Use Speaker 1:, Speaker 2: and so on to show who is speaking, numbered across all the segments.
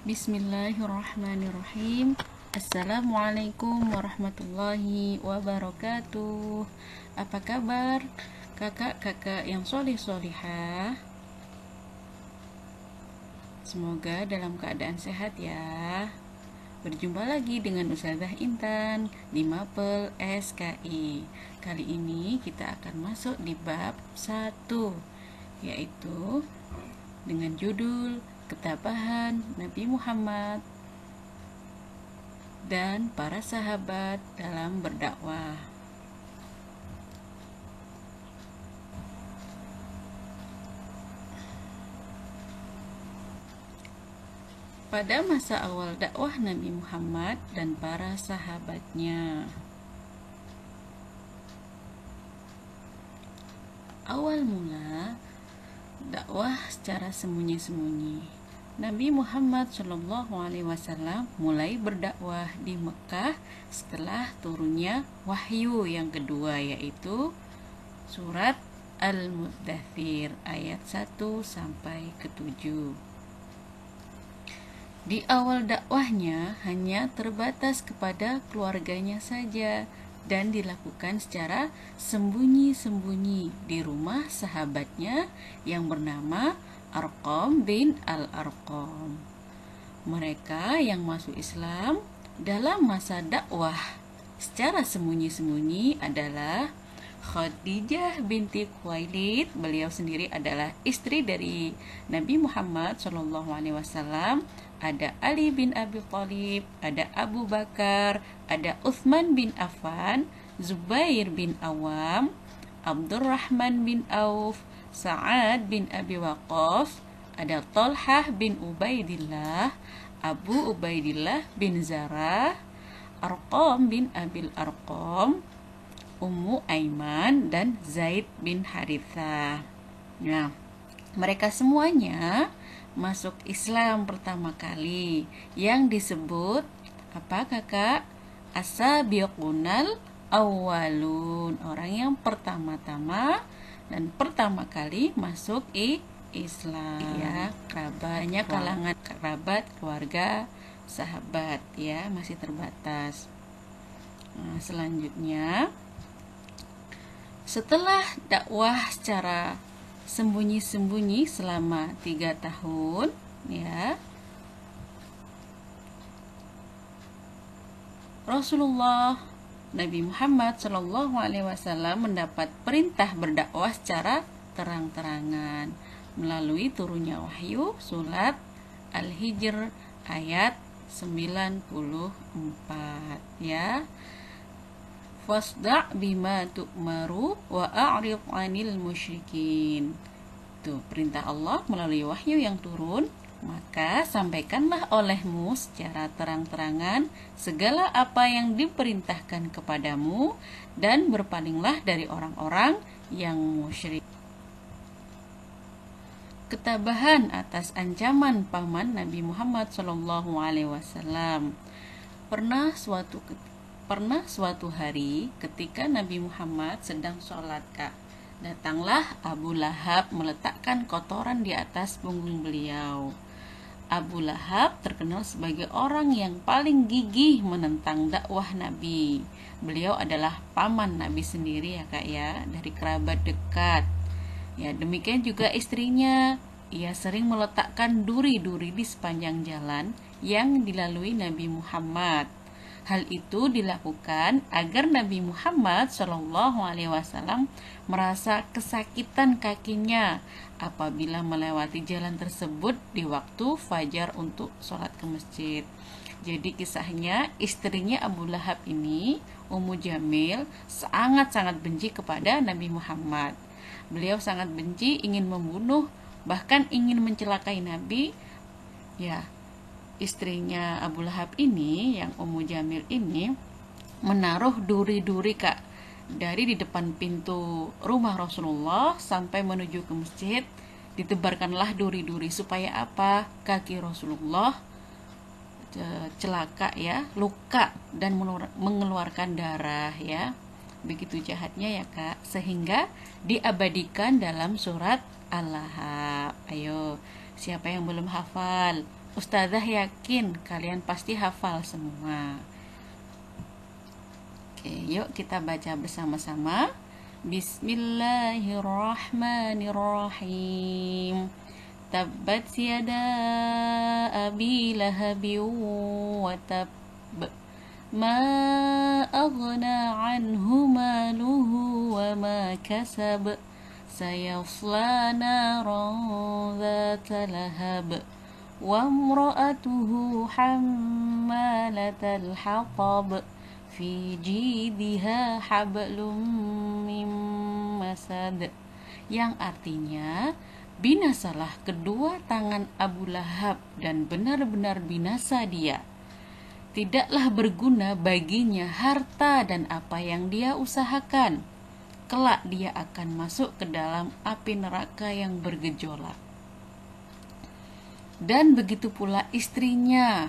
Speaker 1: Bismillahirrahmanirrahim. Assalamualaikum warahmatullahi wabarakatuh. Apa kabar kakak-kakak yang solih-solihah? Semoga dalam keadaan sehat ya. Berjumpa lagi dengan Ustazah Intan di Mapel SKI. Kali ini kita akan masuk di bab 1, yaitu dengan judul Ketabahan Nabi Muhammad dan para sahabat dalam berdakwah. Pada masa awal dakwah Nabi Muhammad dan para sahabatnya, awal mula dakwah secara sembunyi-sembunyi. Nabi Muhammad Shallallahu Alaihi Wasallam mulai berdakwah di Mekah setelah turunnya wahyu yang kedua, yaitu surat Al-Muddathir ayat 1 sampai ke 7. Di awal dakwahnya hanya terbatas kepada keluarganya saja dan dilakukan secara sembunyi-sembunyi di rumah sahabatnya yang bernama Arqam bin Al-Arqam. Mereka yang masuk Islam dalam masa dakwah secara sembunyi-sembunyi adalah Khadijah binti Khuwailid. Beliau sendiri adalah istri dari Nabi Muhammad SAW. Ada Ali bin Abi Thalib, ada Abu Bakar, ada Utsman bin Affan, Zubair bin Awam, Abdurrahman bin Auf, Sa'ad bin Abi Waqqas, ada Talhah bin Ubaidillah, Abu Ubaidillah bin Zarah, Arqam bin Abil Arqam, Ummu Aiman, dan Zaid bin Harithah. Nah, mereka semuanya masuk Islam pertama kali yang disebut apa kakak? As-sabiqunal awwalun, orang yang pertama-tama dan pertama kali masuk Islam ya. Banyak kalangan kerabat, keluarga, sahabat ya, masih terbatas. Nah, selanjutnya setelah dakwah secara sembunyi-sembunyi selama 3 tahun ya, Rasulullah Nabi Muhammad Shallallahu Alaihi Wasallam mendapat perintah berdakwah secara terang-terangan melalui turunnya wahyu surat Al-Hijr ayat 94 ya. Fasda' bima tu'maru wa a'rid 'anil musyrikin. Itu perintah Allah melalui wahyu yang turun. Maka sampaikanlah olehmu secara terang-terangan segala apa yang diperintahkan kepadamu dan berpalinglah dari orang-orang yang musyrik. Ketabahan atas ancaman paman Nabi Muhammad SAW. Pernah suatu hari ketika Nabi Muhammad sedang sholat Kak, datanglah Abu Lahab meletakkan kotoran di atas punggung beliau. Abu Lahab terkenal sebagai orang yang paling gigih menentang dakwah Nabi. Beliau adalah paman Nabi sendiri ya Kak ya, dari kerabat dekat. Ya, demikian juga istrinya. Ia sering meletakkan duri-duri di sepanjang jalan yang dilalui Nabi Muhammad. Hal itu dilakukan agar Nabi Muhammad SAW merasa kesakitan kakinya apabila melewati jalan tersebut di waktu fajar untuk sholat ke masjid. Jadi kisahnya, istrinya Abu Lahab ini, Ummu Jamil, sangat-sangat benci kepada Nabi Muhammad. Beliau sangat benci, ingin membunuh, bahkan ingin mencelakai Nabi. Ya, istrinya Abu Lahab ini, yang Ummu Jamil ini, menaruh duri-duri Kak dari di depan pintu rumah Rasulullah sampai menuju ke masjid. Ditebarkanlah duri-duri supaya apa? Kaki Rasulullah celaka ya, luka dan mengeluarkan darah ya. Begitu jahatnya ya Kak, sehingga diabadikan dalam surat Al-Lahab. Ayo, siapa yang belum hafal? Ustazah yakin kalian pasti hafal semua. Oke, yuk kita baca bersama-sama. Bismillahirrahmanirrahim. Tabbat yada abi lahabi wa tab. Ma aghna anhu maluhu wa ma kasab. Sayasla naran dhata lahab. Wa imra'atuhu hammalatal hatab. Fi jidha hablum mim masad, yang artinya binasalah kedua tangan Abu Lahab dan benar-benar binasa dia. Tidaklah berguna baginya harta dan apa yang dia usahakan. Kelak dia akan masuk ke dalam api neraka yang bergejolak. Dan begitu pula istrinya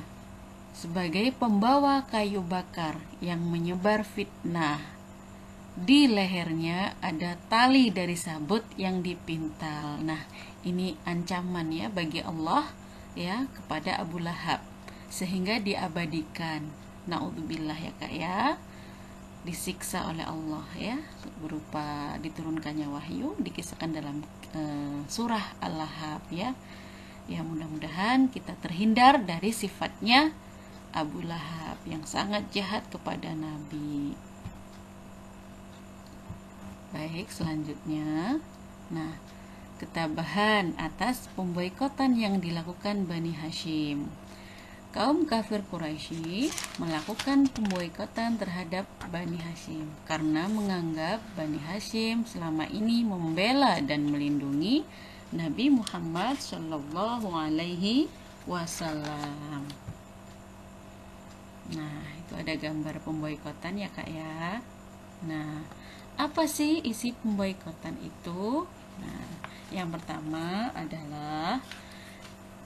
Speaker 1: sebagai pembawa kayu bakar yang menyebar fitnah. Di lehernya ada tali dari sabut yang dipintal. Nah, ini ancaman ya bagi Allah ya kepada Abu Lahab sehingga diabadikan. Naudzubillah ya Kak ya. Disiksa oleh Allah ya berupa diturunkannya wahyu dikisahkan dalam surah Al-Lahab ya. Ya mudah-mudahan kita terhindar dari sifatnya Abu Lahab yang sangat jahat kepada Nabi. Baik, selanjutnya. Nah, ketabahan atas pemboikotan yang dilakukan Bani Hashim. Kaum kafir Quraisy melakukan pemboikotan terhadap Bani Hashim karena menganggap Bani Hashim selama ini membela dan melindungi Nabi Muhammad Shallallahu Alaihi Wasallam. Nah, itu ada gambar pemboikotan ya Kak ya. Nah, apa sih isi pemboikotan itu? Nah, yang pertama adalah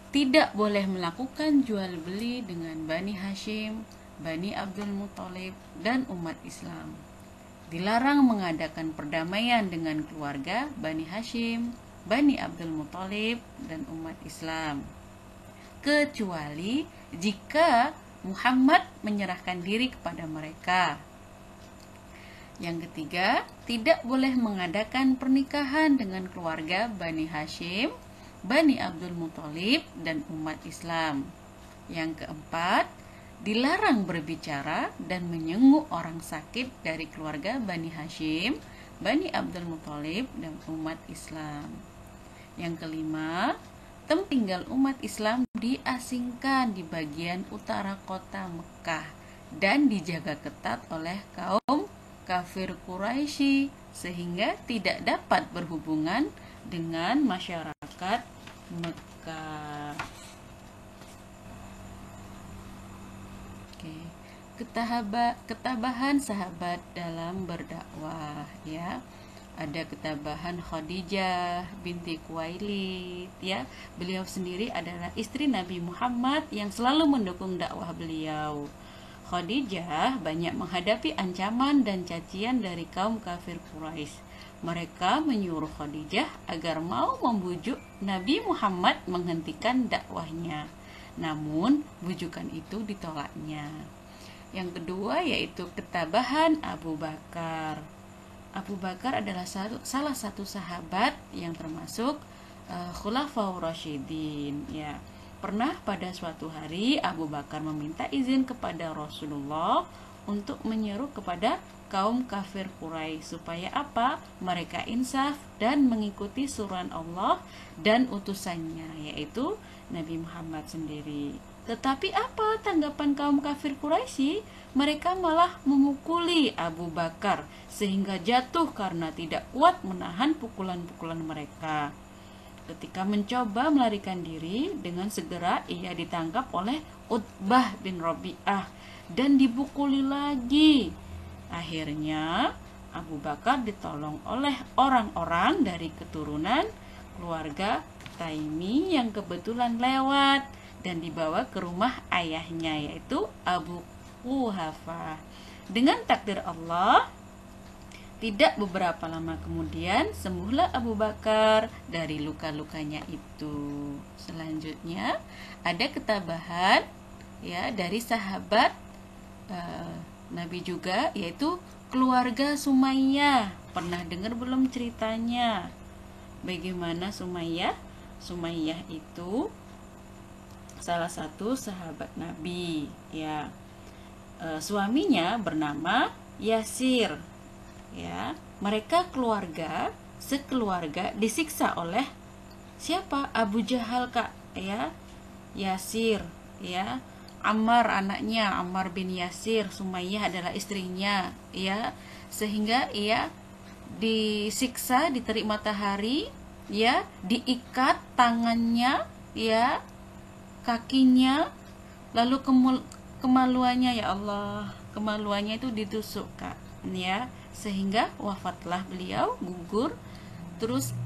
Speaker 1: tidak boleh melakukan jual beli dengan Bani Hashim, Bani Abdul Muthalib, dan umat Islam. Dilarang mengadakan perdamaian dengan keluarga Bani Hashim, Bani Abdul Muthalib, dan umat Islam. Kecuali jika Muhammad menyerahkan diri kepada mereka. Yang ketiga, tidak boleh mengadakan pernikahan dengan keluarga Bani Hashim, Bani Abdul Muthalib, dan umat Islam. Yang keempat, dilarang berbicara dan menyenguk orang sakit dari keluarga Bani Hashim, Bani Abdul Muthalib, dan umat Islam. Yang kelima, tempat tinggal umat Islam diasingkan di bagian utara kota Mekah dan dijaga ketat oleh kaum kafir Quraisy sehingga tidak dapat berhubungan dengan masyarakat Mekah. Oke. Ketabahan sahabat dalam berdakwah ya. Ada ketabahan Khadijah binti Khuwailid ya. Beliau sendiri adalah istri Nabi Muhammad yang selalu mendukung dakwah beliau. Khadijah banyak menghadapi ancaman dan cacian dari kaum kafir Quraisy. Mereka menyuruh Khadijah agar mau membujuk Nabi Muhammad menghentikan dakwahnya. Namun bujukan itu ditolaknya. Yang kedua yaitu ketabahan Abu Bakar. Abu Bakar adalah salah satu sahabat yang termasuk Khulafaur Rasyidin ya. Pernah pada suatu hari Abu Bakar meminta izin kepada Rasulullah untuk menyeru kepada kaum kafir Quraisy supaya apa? Mereka insaf dan mengikuti suruhan Allah dan utusannya yaitu Nabi Muhammad sendiri. Tetapi apa tanggapan kaum kafir Quraisy? Mereka malah memukuli Abu Bakar sehingga jatuh karena tidak kuat menahan pukulan-pukulan mereka. Ketika mencoba melarikan diri, dengan segera ia ditangkap oleh Utbah bin Rabi'ah dan dipukuli lagi. Akhirnya Abu Bakar ditolong oleh orang-orang dari keturunan keluarga Taimi yang kebetulan lewat dan dibawa ke rumah ayahnya yaitu Abu Quhafah. Dengan takdir Allah, Tidak beberapa lama kemudian sembuhlah Abu Bakar dari luka-lukanya itu. Selanjutnya ada ketabahan ya dari sahabat Nabi juga, yaitu keluarga Sumayyah. Pernah dengar belum ceritanya? Bagaimana Sumayyah? Sumayyah itu salah satu sahabat Nabi ya. Suaminya bernama Yasir ya. Mereka sekeluarga disiksa oleh siapa? Abu Jahal, Kak, ya. Yasir ya. Ammar anaknya, Ammar bin Yasir, Sumayyah adalah istrinya ya. Sehingga ia disiksa, diterik matahari ya, diikat tangannya ya, kakinya, lalu kemaluannya, ya Allah, kemaluannya itu ditusuk, Kak, ya, sehingga wafatlah beliau, gugur. Terus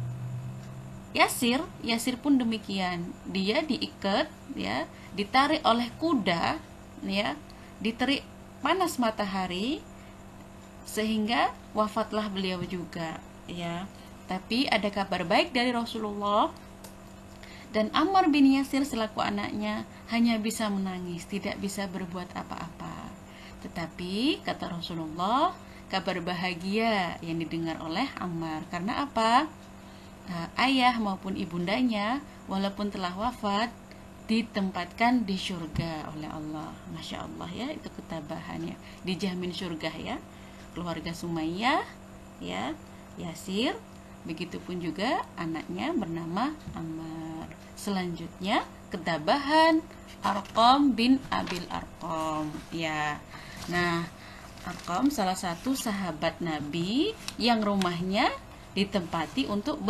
Speaker 1: Yasir pun demikian, dia diikat ya, ditarik oleh kuda ya, diterik panas matahari sehingga wafatlah beliau juga ya. Tapi ada kabar baik dari Rasulullah, dan Ammar bin Yasir selaku anaknya hanya bisa menangis, tidak bisa berbuat apa-apa. Tetapi kata Rasulullah, kabar bahagia yang didengar oleh Ammar. Karena apa? Ayah maupun ibundanya walaupun telah wafat ditempatkan di surga oleh Allah. Masya Allah ya, itu ketabahannya, dijamin surga ya. Keluarga Sumayyah ya, Yasir, begitupun juga anaknya bernama Ammar. Selanjutnya ketabahan Arqam bin Abil Arqam ya. Nah, Arqam salah satu sahabat Nabi yang rumahnya ditempati untuk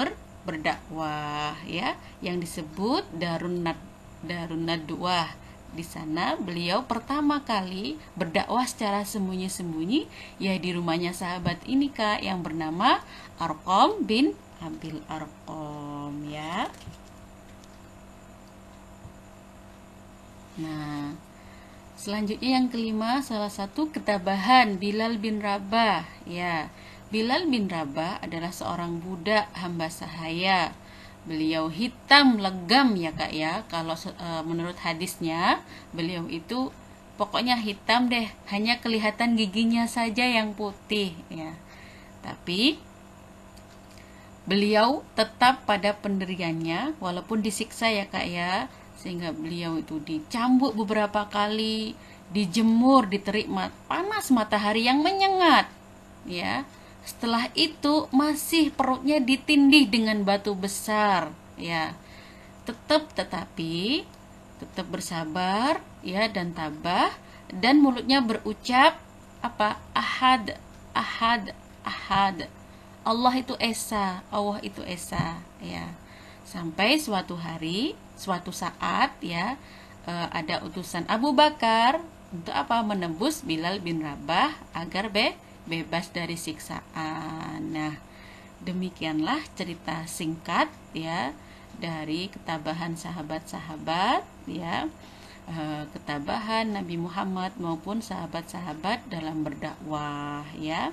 Speaker 1: berdakwah ya, yang disebut Darun Nadwah. Di sana beliau pertama kali berdakwah secara sembunyi-sembunyi ya, di rumahnya sahabat ini, Kak, yang bernama Arqam bin Abil Arqam ya. Nah, selanjutnya yang kelima, salah satu ketabahan Bilal bin Rabah ya. Bilal bin Rabah adalah seorang budak hamba sahaya. Beliau hitam legam ya, Kak ya. Kalau menurut hadisnya, beliau itu pokoknya hitam deh, hanya kelihatan giginya saja yang putih ya. Tapi beliau tetap pada pendiriannya walaupun disiksa ya, Kak ya. Sehingga beliau itu dicambuk beberapa kali, dijemur, diterik panas matahari yang menyengat ya. Setelah itu masih perutnya ditindih dengan batu besar ya. Tetapi tetap bersabar ya, dan tabah, dan mulutnya berucap apa? Ahad, ahad, ahad. Allah itu esa, Allah itu esa ya. Sampai suatu hari, suatu saat ya, ada utusan Abu Bakar untuk apa? Menebus Bilal bin Rabah agar bebas dari siksaan. Nah, demikianlah cerita singkat ya dari ketabahan sahabat-sahabat ya, ketabahan Nabi Muhammad maupun sahabat-sahabat dalam berdakwah ya.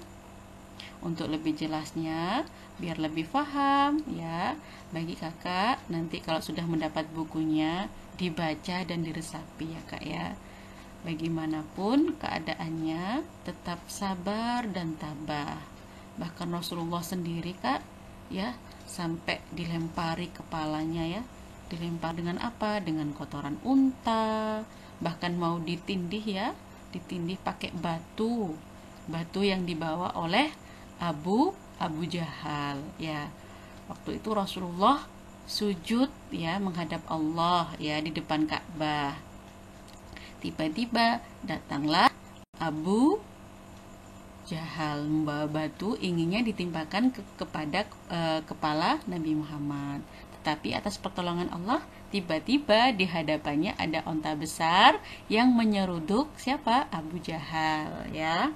Speaker 1: Untuk lebih jelasnya, biar lebih paham ya, bagi kakak nanti kalau sudah mendapat bukunya dibaca dan diresapi ya, Kak ya. Bagaimanapun keadaannya, tetap sabar dan tabah. Bahkan Rasulullah sendiri, Kak, ya, sampai dilempari kepalanya ya. Dilempar dengan apa? Dengan kotoran unta. Bahkan mau ditindih ya, ditindih pakai batu. Batu yang dibawa oleh Abu Jahal ya. Waktu itu Rasulullah sujud ya menghadap Allah ya di depan Ka'bah. Tiba-tiba datanglah Abu Jahal membawa batu, inginnya ditimpakan kepada kepala Nabi Muhammad. Tetapi atas pertolongan Allah, tiba-tiba di hadapannya ada onta besar yang menyeruduk siapa? Abu Jahal ya.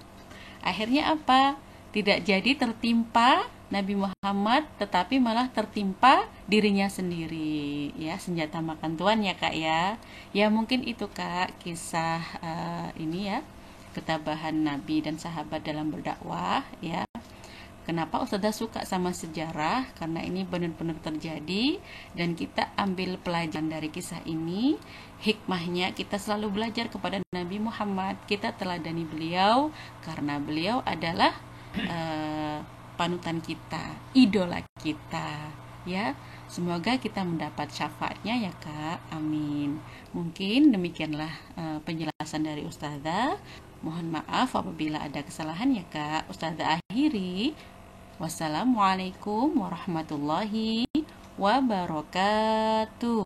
Speaker 1: Akhirnya apa? Tidak jadi tertimpa Nabi Muhammad, tetapi malah tertimpa dirinya sendiri ya, senjata makan tuan ya, Kak ya. Ya mungkin itu, Kak, kisah ini ya, ketabahan Nabi dan sahabat dalam berdakwah ya. Kenapa Ustazah suka sama sejarah? Karena ini benar-benar terjadi dan kita ambil pelajaran dari kisah ini. Hikmahnya kita selalu belajar kepada Nabi Muhammad. Kita teladani beliau karena beliau adalah panutan kita, idola kita. Ya, semoga kita mendapat syafaatnya ya Kak. Amin. Mungkin demikianlah penjelasan dari Ustazah. Mohon maaf apabila ada kesalahan ya Kak. Ustazah akhiri. Wassalamualaikum warahmatullahi wabarakatuh.